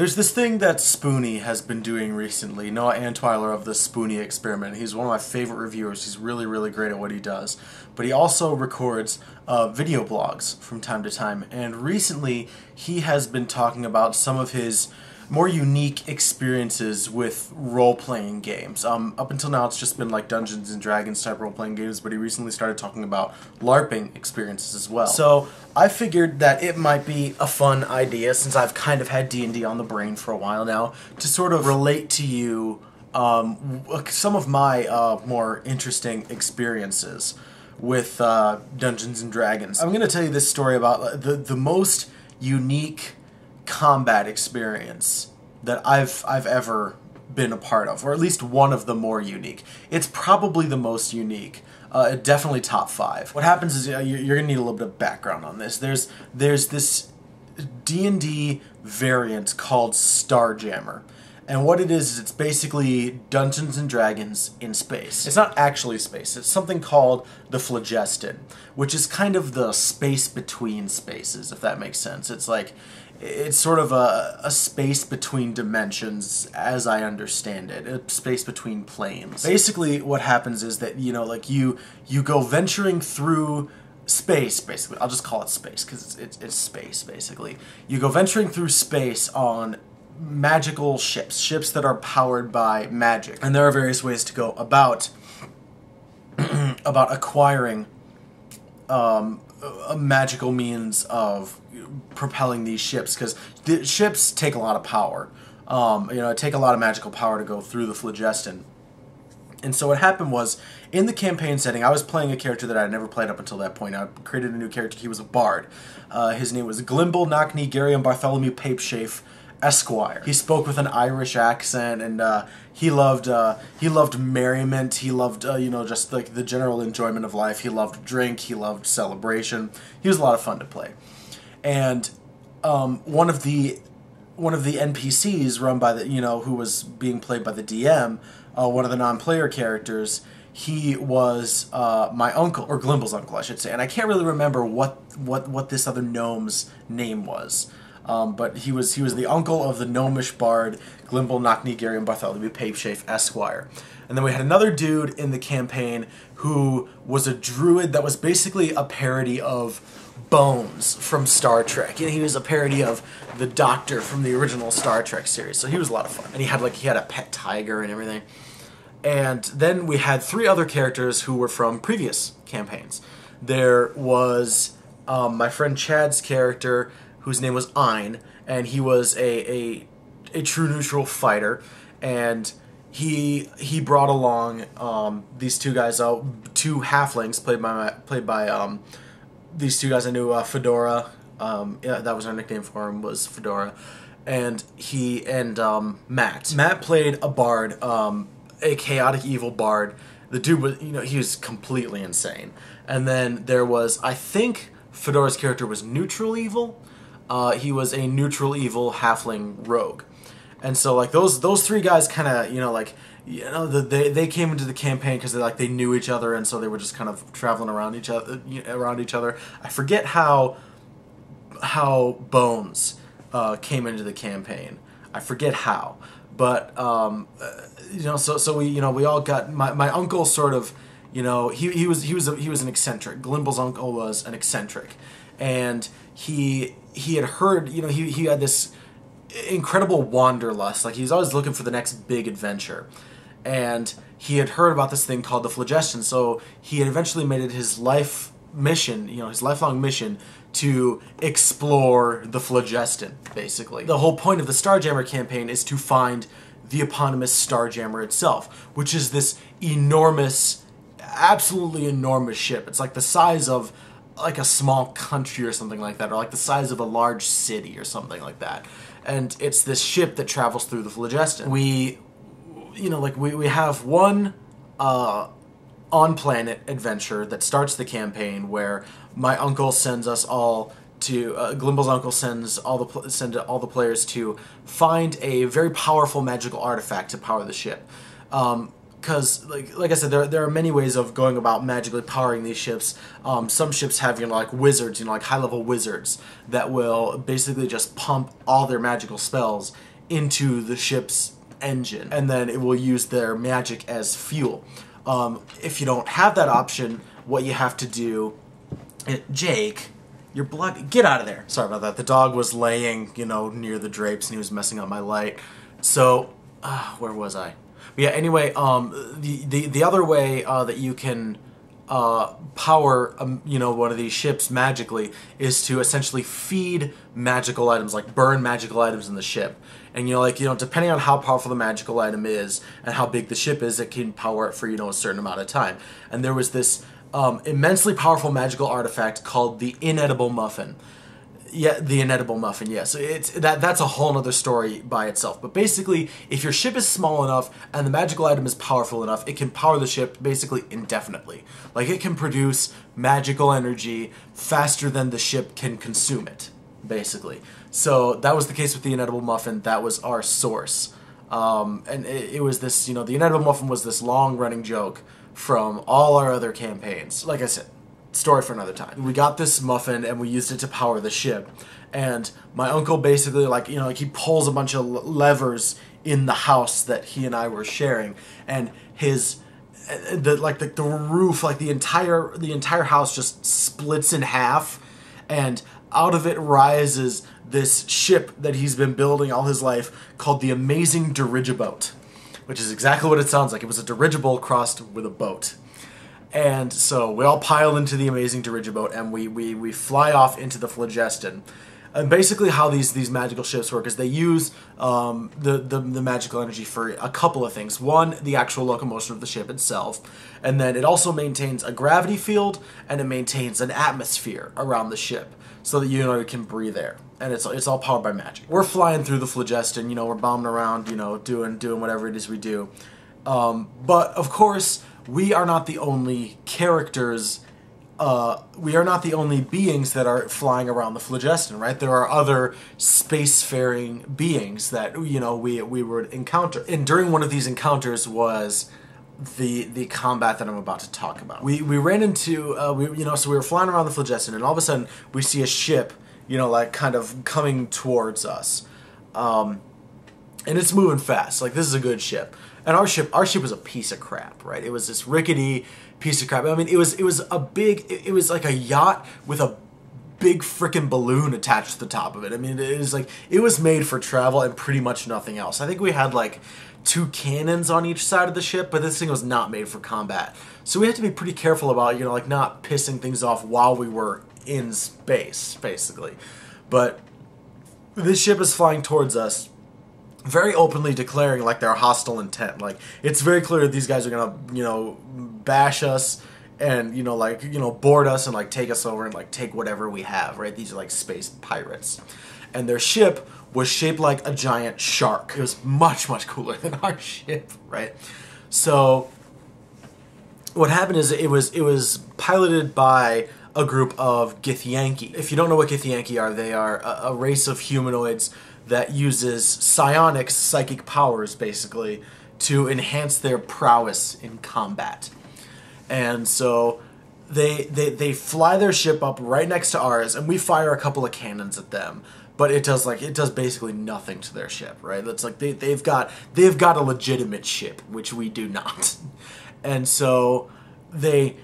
There's this thing that Spoony has been doing recently. Noah Antwiler of the Spoony Experiment. He's one of my favorite reviewers. He's really, really great at what he does. But he also records video blogs from time to time. And recently, he has been talking about some of his more unique experiences with role-playing games. Up until now, it's just been like Dungeons and Dragons type role-playing games, but he recently started talking about LARPing experiences as well. So I figured that it might be a fun idea, since I've kind of had D&D on the brain for a while now, to sort of relate to you some of my more interesting experiences with Dungeons and Dragons. I'm going to tell you this story about the most unique combat experience that I've ever been a part of, or at least one of the more unique. It's probably the most unique. Definitely top 5. What happens is you're gonna need a little bit of background on this. There's this D&D variant called Starjammer. And what it is it's basically Dungeons and Dragons in space. It's not actually space. It's something called the Phlogiston, which is kind of the space between spaces, if that makes sense. It's like, it's sort of a space between dimensions, as I understand it. A space between planes. Basically, what happens is that, like you go venturing through space, basically. I'll just call it space, because it's space, basically. You go venturing through space on magical ships that are powered by magic. And there are various ways to go about acquiring a magical means of propelling these ships, because the ships take a lot of power. Take a lot of magical power to go through the Phlogiston. And so what happened was, in the campaign setting, I was playing a character that I had never played up until that point. I created a new character. He was a bard. His name was Glimble Knockney Garion Bartholomew Papeshafe Esquire. He spoke with an Irish accent, and he loved merriment. He loved just like the general enjoyment of life. He loved drink. He loved celebration. He was a lot of fun to play. And one of the NPCs run by the who was being played by the DM, one of the non-player characters, he was my uncle, or Glimble's uncle, I should say. And I can't really remember what this other gnome's name was. But he was the uncle of the gnomish bard Glimble Knockney Garion Bartholomew Papeshafe Esquire. And then we had another dude in the campaign who was a druid that was basically a parody of Bones from Star Trek. He was a parody of the Doctor from the original Star Trek series. So he was a lot of fun. And he had a pet tiger and everything. And then we had 3 other characters who were from previous campaigns. There was my friend Chad's character, whose name was Ein, and he was a true neutral fighter, and he brought along these 2 guys, 2 halflings played by these 2 guys I knew, Fedora. Yeah, that was our nickname for him, was Fedora, and Matt. Matt played a bard, a chaotic evil bard. The dude was, he was completely insane. And then there was, I think Fedora's character was neutral evil. He was a neutral evil halfling rogue. And so like those 3 guys kind of, they came into the campaign because they knew each other, and so they were just kind of traveling around each other. I forget how Bones came into the campaign. I forget how. But so we all got my uncle sort of, he was an eccentric. Glimble's uncle was an eccentric. And he had heard, he had this incredible wanderlust. Like, he's always looking for the next big adventure. And he had heard about this thing called the Phlogiston, so he had eventually made it his life mission, his lifelong mission, to explore the Phlogiston, basically. The whole point of the Starjammer campaign is to find the eponymous Starjammer itself, which is this enormous, absolutely enormous ship. It's like the size of like a small country or something like that, or like the size of a large city or something like that. And it's this ship that travels through the Phlogiston. We have one on-planet adventure that starts the campaign where my uncle sends us all to, Glimble's uncle sends all the players to find a very powerful magical artifact to power the ship. Because, like I said, there are many ways of going about magically powering these ships. Some ships have, like wizards, like high-level wizards that will basically just pump all their magical spells into the ship's engine, and then it will use their magic as fuel. If you don't have that option, what you have to do... Jake, your blood... Get out of there. Sorry about that. The dog was laying, you know, near the drapes, and he was messing up my light. So, where was I? But yeah, anyway, the other way that you can power, you know, one of these ships magically is to essentially feed magical items, like burn magical items in the ship. And, you know, like, you know, depending on how powerful the magical item is and how big the ship is, it can power it for, you know, a certain amount of time. And there was this immensely powerful magical artifact called the Inedible Muffin. Yeah, the Inedible Muffin, yes. That's a whole other story by itself. But basically, if your ship is small enough and the magical item is powerful enough, it can power the ship basically indefinitely. Like, it can produce magical energy faster than the ship can consume it, basically. So that was the case with the Inedible Muffin. That was our source. And it was this, you know, the Inedible Muffin was this long-running joke from all our other campaigns. Like I said, story for another time. We got this muffin and we used it to power the ship. And my uncle basically, like, you know, like, he pulls a bunch of levers in the house that he and I were sharing, and his the roof, like the entire house just splits in half, and out of it rises this ship that he's been building all his life called the Amazing Dirigiboat, which is exactly what it sounds like. It was a dirigible crossed with a boat. And so we all pile into the Amazing Dirigiboat, and we fly off into the Phlogiston. And basically how these magical ships work is they use the magical energy for a couple of things. One, the actual locomotion of the ship itself, and then it also maintains a gravity field, and it maintains an atmosphere around the ship, so that, you know, it can breathe air. And it's all powered by magic. We're flying through the Phlogiston, you know, we're bombing around, you know, doing whatever it is we do. But, of course, we are not the only characters, we are not the only beings that are flying around the Phlogiston, right? There are other spacefaring beings that, you know, we would encounter. And during one of these encounters was the combat that I'm about to talk about. We ran into, you know, so we were flying around the Phlogiston, and all of a sudden we see a ship, you know, like, kind of coming towards us. And it's moving fast. Like, this is a good ship. And our ship was a piece of crap, right? It was this rickety piece of crap. I mean, it was like a yacht with a big frickin' balloon attached to the top of it. I mean, it was made for travel and pretty much nothing else. I think we had like 2 cannons on each side of the ship, but this thing was not made for combat. So we had to be pretty careful about, you know, like, not pissing things off while we were in space, basically. But this ship is flying towards us, very openly declaring, like, their hostile intent. Like, it's very clear that these guys are gonna, you know, bash us and, you know, like, you know, board us and, like, take us over and, like, take whatever we have, right? These are, like, space pirates. And their ship was shaped like a giant shark. It was much, much cooler than our ship, right? So what happened is it was piloted by a group of Githyanki. If you don't know what Githyanki are, they are a race of humanoids that uses psionics, psychic powers, basically, to enhance their prowess in combat. And so they fly their ship up right next to ours, and we fire a couple of cannons at them. But it does basically nothing to their ship, right? It's like they've got a legitimate ship, which we do not. And so they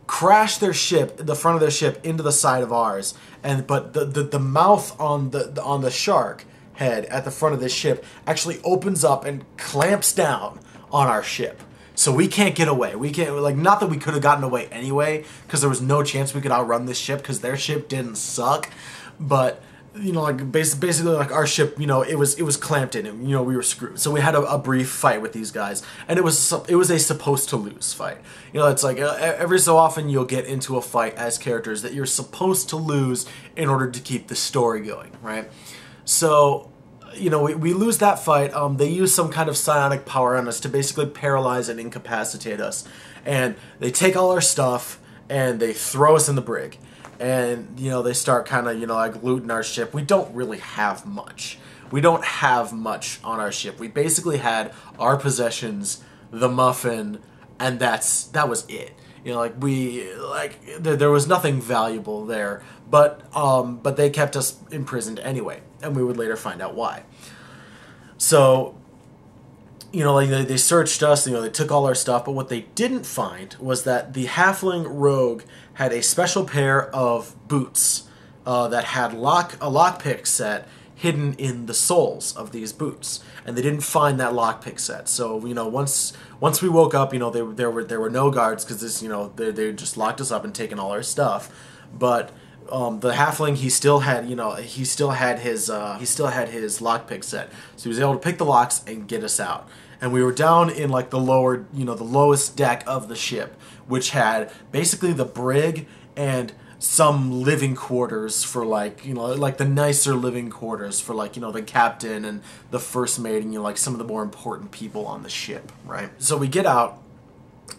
crash their ship, the front of their ship, into the side of ours. But the mouth on the shark head at the front of this ship actually opens up and clamps down on our ship. So we can't get away. We can't, like, not that we could have gotten away anyway, because there was no chance we could outrun this ship, because their ship didn't suck. But, you know, like, basically, like, our ship, you know, it was clamped in, and, you know, we were screwed. So we had a brief fight with these guys, and it was a supposed to lose fight. You know, it's like every so often you'll get into a fight as characters that you're supposed to lose in order to keep the story going, right? So, you know, we lose that fight. They use some kind of psionic power on us to basically paralyze and incapacitate us. And they take all our stuff and they throw us in the brig. And, you know, they start kind of, you know, like, looting our ship. We don't really have much. We don't have much on our ship. We basically had our possessions, the muffin, and that was it. You know, like, there was nothing valuable there. But they kept us imprisoned anyway, and we would later find out why. So, you know, like they searched us, you know, they took all our stuff, but what they didn't find was that the halfling rogue had a special pair of boots that had a lockpick set hidden in the soles of these boots, and they didn't find that lockpick set. So, you know, once we woke up, you know, there were no guards because this, you know, they just locked us up and taken all our stuff, but. The halfling, he still had his lockpick set, so he was able to pick the locks and get us out. And we were down in like the lower, you know, the lowest deck of the ship, which had basically the brig and some living quarters for like, you know, like the nicer living quarters for like, you know, the captain and the first mate and, you know, like some of the more important people on the ship, right? So we get out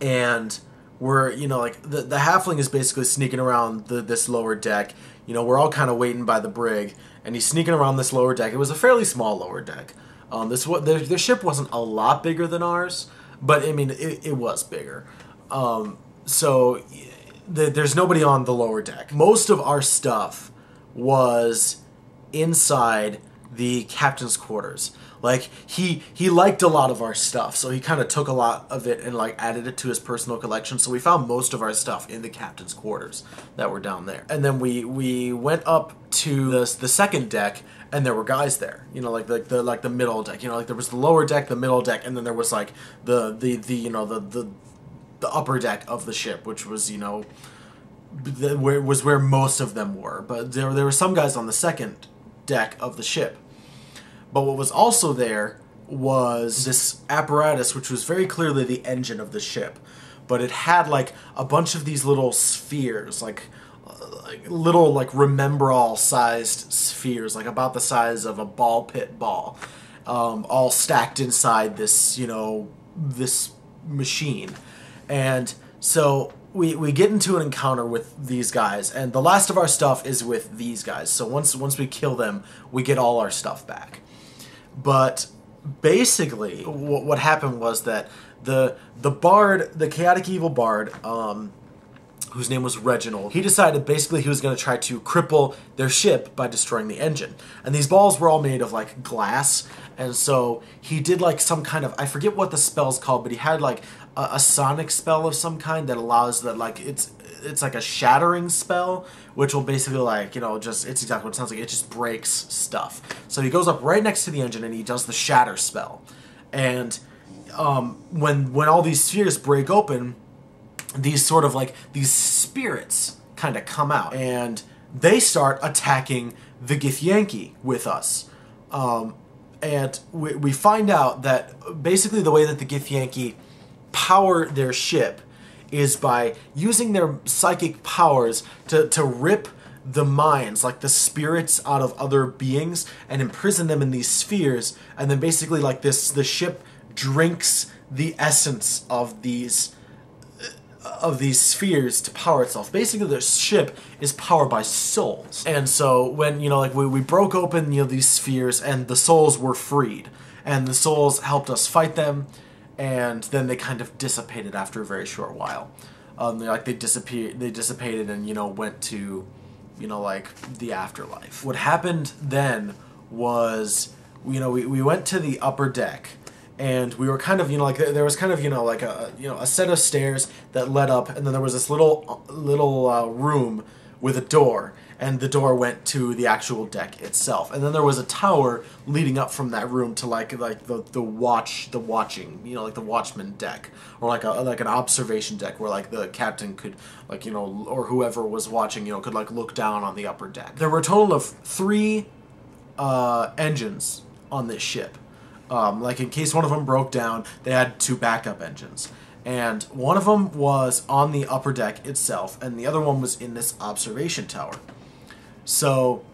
and we're, you know, like the halfling is basically sneaking around this lower deck. You know, we're all kind of waiting by the brig, and he's sneaking around this lower deck. It was a fairly small lower deck. Their ship wasn't a lot bigger than ours, but I mean, it was bigger. So there's nobody on the lower deck. Most of our stuff was inside the captain's quarters. Like, he liked a lot of our stuff, so he kind of took a lot of it and, like, added it to his personal collection, so we found most of our stuff in the captain's quarters that were down there. And then we went up to the second deck, and there were guys there, you know, like the middle deck, you know, like there was the lower deck, the middle deck, and then there was, like, the upper deck of the ship, which was, you know, where most of them were. But there were some guys on the second deck of the ship. But what was also there was this apparatus, which was very clearly the engine of the ship. But it had, like, a bunch of these little spheres, like little, like, Remember-all-sized spheres, like about the size of a ball pit ball, all stacked inside this, you know, this machine. And so we get into an encounter with these guys, and the last of our stuff is with these guys. So once we kill them, we get all our stuff back. But basically, what happened was that the bard, the chaotic evil bard, whose name was Reginald, he decided basically he was going to try to cripple their ship by destroying the engine. And these balls were all made of, like, glass, and so he did, like, some kind of, I forget what the spell's called, but he had, like, a sonic spell of some kind that allows that, like, it's like a shattering spell, which will basically, like, you know, just, it's exactly what it sounds like, it just breaks stuff. So he goes up right next to the engine and he does the shatter spell. And when all these spheres break open, these sort of, like, these spirits kind of come out, and they start attacking the Githyanki with us. And we find out that basically the way that the Githyanki power their ship is by using their psychic powers to rip the minds, like the spirits, out of other beings and imprison them in these spheres, and then basically, like, the ship drinks the essence of these spheres to power itself. Basically, the ship is powered by souls. And so when, you know, like, we broke open, you know, these spheres, and the souls were freed, and the souls helped us fight them, and then they kind of dissipated after a very short while. Like, they dissipated and, you know, went to, you know, like, the afterlife. What happened then was, you know, we went to the upper deck, and we were kind of, you know, like, there was kind of, you know, like a set of stairs that led up, and then there was this little room with a door, and the door went to the actual deck itself. And then there was a tower leading up from that room to, like the watching, you know, like the watchman deck, or like an observation deck where, like, the captain could, like, you know, or whoever was watching, you know, could, like, look down on the upper deck. There were a total of 3 engines on this ship. Like, in case one of them broke down, they had 2 backup engines. And one of them was on the upper deck itself, and the other one was in this observation tower. So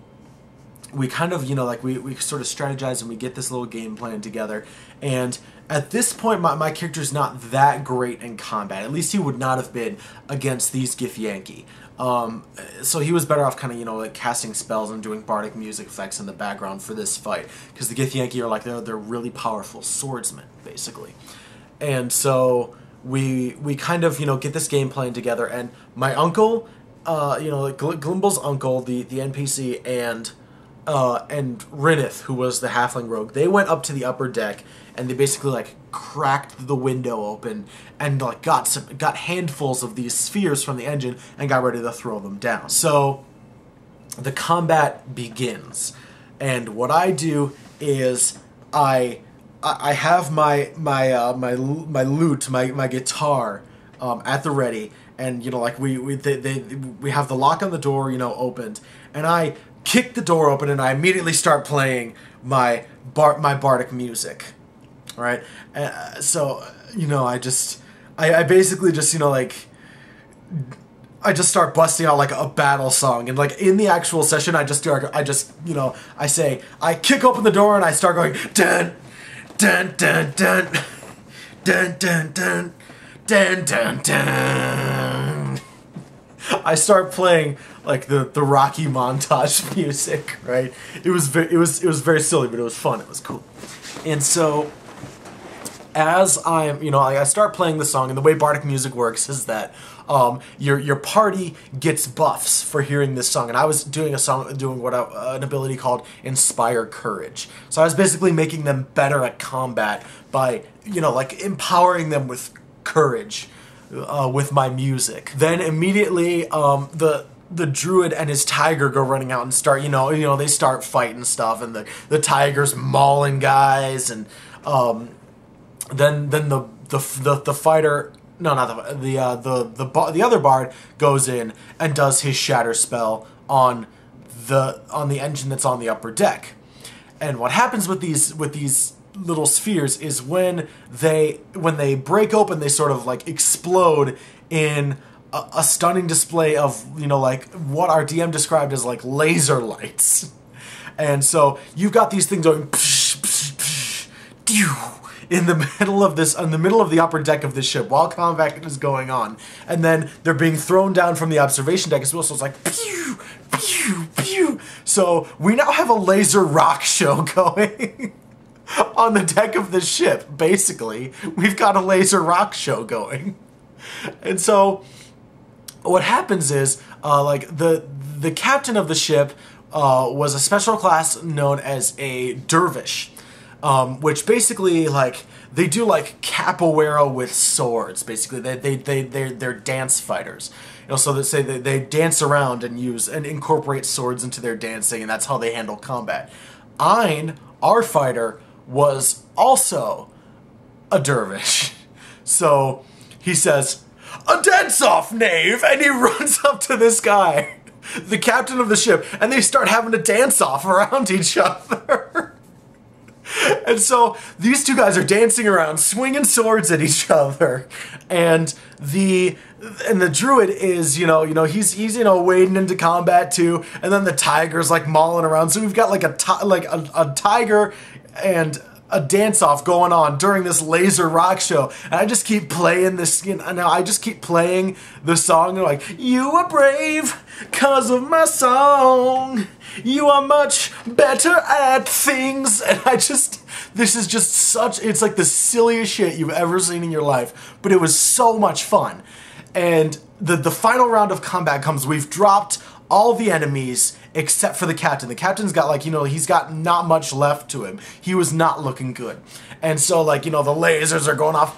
we kind of, you know, like, we sort of strategize and we get this little game plan together. And at this point, my character's not that great in combat. At least he would not have been against these Githyanki. So he was better off kind of, you know, like, casting spells and doing bardic music effects in the background for this fight. Because the Githyanki are, like, they're really powerful swordsmen, basically. And so we kind of, you know, get this game plan together. And my uncle, you know, like, Glimble's uncle, the NPC, and and Rinith, who was the halfling rogue, they went up to the upper deck and they basically like cracked the window open and like got handfuls of these spheres from the engine and got ready to throw them down. So the combat begins, and what I do is I have my lute, my guitar at the ready, and you know, like we have the lock on the door, you know, opened, and I kick the door open and I immediately start playing my bardic music, right? So you know, I basically just, you know, like, I just start busting out like a battle song, and like in the actual session I just you know, I kick open the door and I start going dun dun dun dun dun dun dun dun dun dun. I start playing like the Rocky montage music, right? It was very silly, but it was fun. It was cool. And so as I start playing the song, and the way bardic music works is that your party gets buffs for hearing this song, and I was doing an ability called Inspire Courage. So I was basically making them better at combat by, you know, like empowering them with courage with my music. Then immediately the druid and his tiger go running out and start, you know, they start fighting stuff, and the tiger's mauling guys, and then the fighter. No, not the other bard goes in and does his shatter spell on the engine that's on the upper deck. And what happens with these little spheres is when they break open, they sort of like explode in a stunning display of, you know, like what our DM described as like laser lights. And so you've got these things going psh, psh, psh, dew, in the middle of the upper deck of this ship while combat is going on, and then they're being thrown down from the observation deck as well. So it's like pew pew pew. So we now have a laser rock show going on the deck of the ship. Basically, we've got a laser rock show going, and so what happens is like the captain of the ship was a special class known as a dervish. Which basically, like, they do like capoeira with swords. Basically, they're dance fighters. You know, so they dance around and incorporate swords into their dancing, and that's how they handle combat. Ein, our fighter, was also a dervish. So he says, "A dance-off, knave!" and he runs up to this guy, the captain of the ship, and they start having a dance-off around each other. And so these two guys are dancing around, swinging swords at each other, and the druid is, he's wading into combat too, and then the tiger's like mauling around. So we've got like a tiger and a dance-off going on during this laser rock show, and I just keep playing this, I just keep playing the song, like, "You are brave 'cause of my song, you are much better at things," and this is just it's like the silliest shit you've ever seen in your life, but it was so much fun. And the final round of combat comes. We've dropped all the enemies except for the captain. The captain's got like, he's got not much left to him. He was not looking good. And so like, the lasers are going off.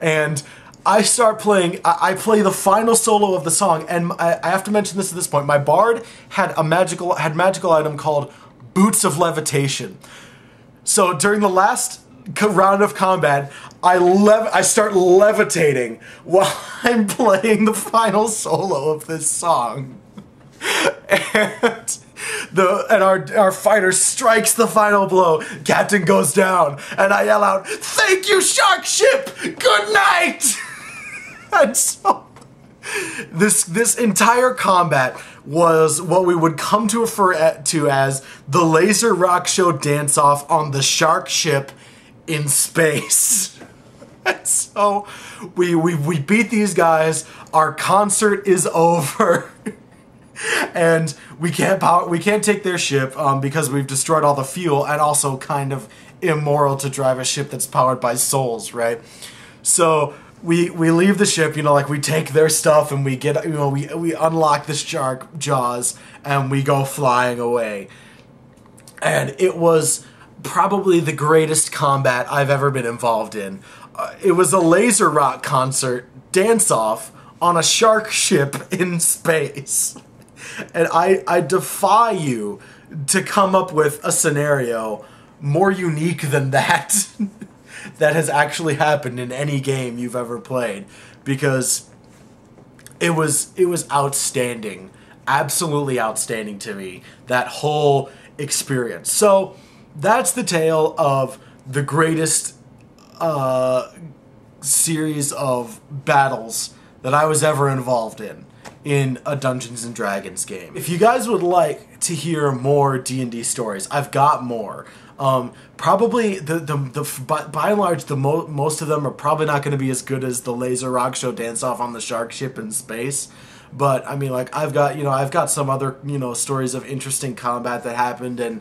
And I start playing, I play the final solo of the song, and I have to mention this at this point. My bard had magical item called Boots of Levitation. So during the last round of combat, I start levitating while I'm playing the final solo of this song. And our fighter strikes the final blow. Captain goes down, and I yell out, "Thank you, shark ship! Good night!" And so this entire combat was what we would come to refer to as the laser rock show dance-off on the shark ship in space. And so we beat these guys. Our concert is over. And we can't take their ship because we've destroyed all the fuel, and also kind of immoral to drive a ship that's powered by souls, right? So we leave the ship, you know, like we take their stuff and we get, you know, we unlock the shark jaws and we go flying away. And it was probably the greatest combat I've ever been involved in. It was a laser rock concert dance-off on a shark ship in space. And I defy you to come up with a scenario more unique than that that has actually happened in any game you've ever played, because it was outstanding, absolutely outstanding to me, that whole experience. So that's the tale of the greatest series of battles that I was ever involved in a Dungeons & Dragons game. If you guys would like to hear more D&D stories, I've got more. Probably by and large, most of them are probably not going to be as good as the Laser Rock Show dance-off on the shark ship in space. But I mean, like, I've got some other, you know, stories of interesting combat that happened, and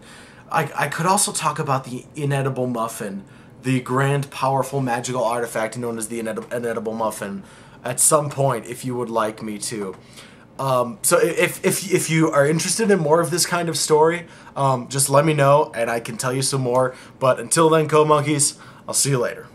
I could also talk about the inedible muffin, the grand, powerful, magical artifact known as the inedible muffin, at some point, if you would like me to. So if you are interested in more of this kind of story, just let me know and I can tell you some more. But until then, Code Monkeys, I'll see you later.